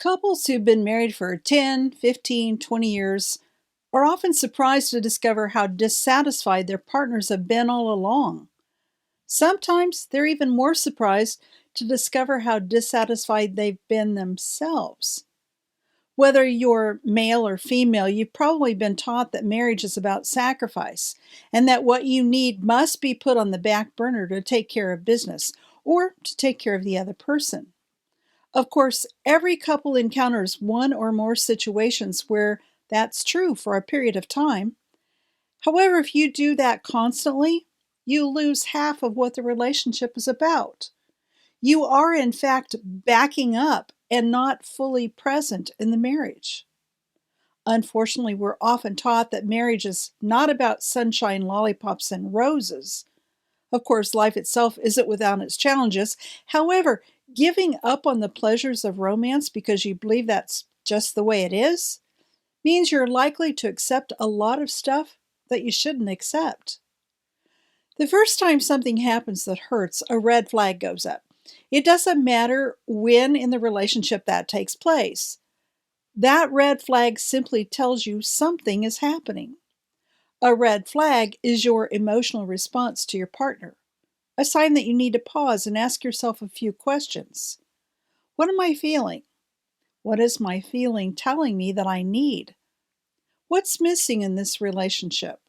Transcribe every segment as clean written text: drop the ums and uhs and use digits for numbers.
Couples who've been married for 10, 15, 20 years are often surprised to discover how dissatisfied their partners have been all along. Sometimes they're even more surprised to discover how dissatisfied they've been themselves. Whether you're male or female, you've probably been taught that marriage is about sacrifice and that what you need must be put on the back burner to take care of business or to take care of the other person. Of course, every couple encounters one or more situations where that's true for a period of time. However, if you do that constantly, you lose half of what the relationship is about. You are, in fact, backing up and not fully present in the marriage. Unfortunately, we're often taught that marriage is not about sunshine, lollipops, and roses. Of course, life itself isn't without its challenges. However, giving up on the pleasures of romance because you believe that's just the way it is means you're likely to accept a lot of stuff that you shouldn't accept. The first time something happens that hurts, a red flag goes up. It doesn't matter when in the relationship that takes place. That red flag simply tells you something is happening. A red flag is your emotional response to your partner, a sign that you need to pause and ask yourself a few questions. What am I feeling? What is my feeling telling me that I need? What's missing in this relationship?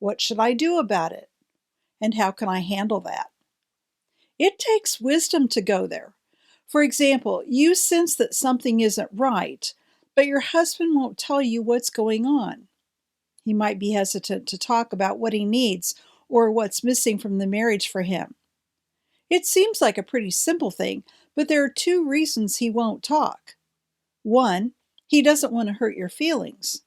What should I do about it? And how can I handle that? It takes wisdom to go there. For example, you sense that something isn't right, but your husband won't tell you what's going on. He might be hesitant to talk about what he needs or what's missing from the marriage for him. It seems like a pretty simple thing, but there are two reasons he won't talk. One, he doesn't want to hurt your feelings.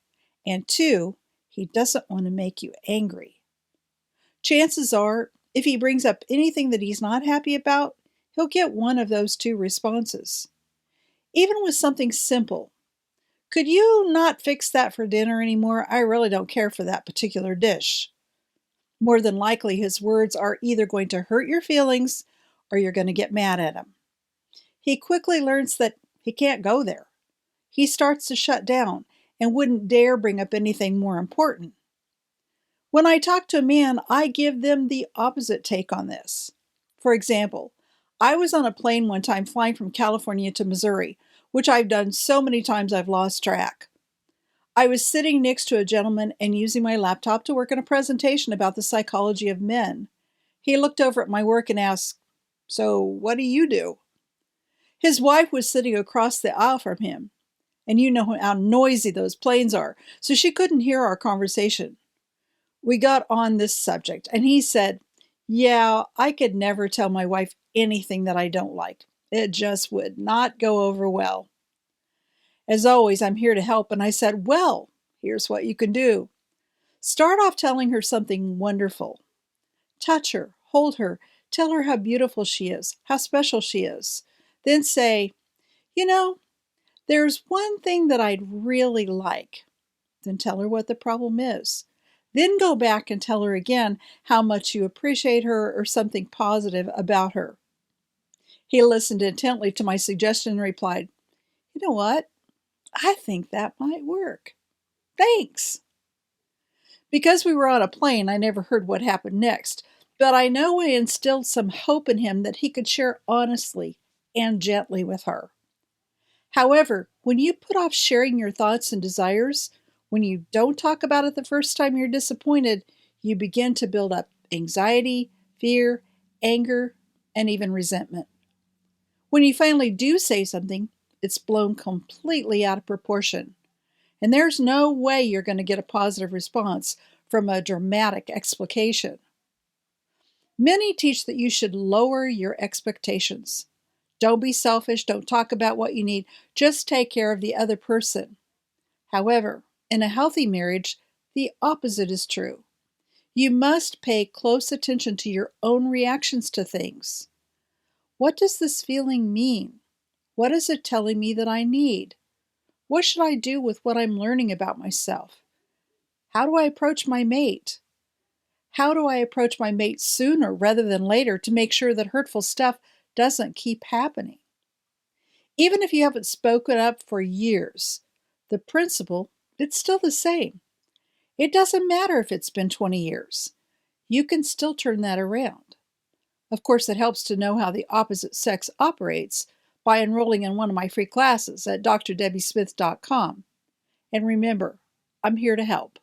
And two, he doesn't want to make you angry. Chances are, if he brings up anything that he's not happy about, he'll get one of those two responses. Even with something simple, could you not fix that for dinner anymore? I really don't care for that particular dish. More than likely, his words are either going to hurt your feelings or you're going to get mad at him. He quickly learns that he can't go there. He starts to shut down and wouldn't dare bring up anything more important. When I talk to a man, I give them the opposite take on this. For example, I was on a plane one time flying from California to Missouri, which I've done so many times I've lost track. I was sitting next to a gentleman and using my laptop to work on a presentation about the psychology of men. He looked over at my work and asked, "So, what do you do?" His wife was sitting across the aisle from him, and you know how noisy those planes are, so she couldn't hear our conversation. We got on this subject, and he said, "Yeah, I could never tell my wife anything that I don't like. It just would not go over well." As always, I'm here to help, and I said, "Well, here's what you can do. Start off telling her something wonderful. Touch her, hold her, tell her how beautiful she is, how special she is. Then say, 'You know, there's one thing that I'd really like.' Then tell her what the problem is. Then go back and tell her again how much you appreciate her or something positive about her." He listened intently to my suggestion and replied, "You know what? I think that might work. Thanks." Because we were on a plane, I never heard what happened next, but I know I instilled some hope in him that he could share honestly and gently with her. However, when you put off sharing your thoughts and desires, when you don't talk about it the first time you're disappointed, you begin to build up anxiety, fear, anger, and even resentment. When you finally do say something, it's blown completely out of proportion. And there's no way you're going to get a positive response from a dramatic explication. Many teach that you should lower your expectations. Don't be selfish, don't talk about what you need, just take care of the other person. However, in a healthy marriage, the opposite is true. You must pay close attention to your own reactions to things. What does this feeling mean? What is it telling me that I need? What should I do with what I'm learning about myself? How do I approach my mate? How do I approach my mate sooner rather than later to make sure that hurtful stuff doesn't keep happening? Even if you haven't spoken up for years, the principle, it's still the same. It doesn't matter if it's been 20 years. You can still turn that around. Of course, it helps to know how the opposite sex operates by enrolling in one of my free classes at drdebismith.com. And remember, I'm here to help.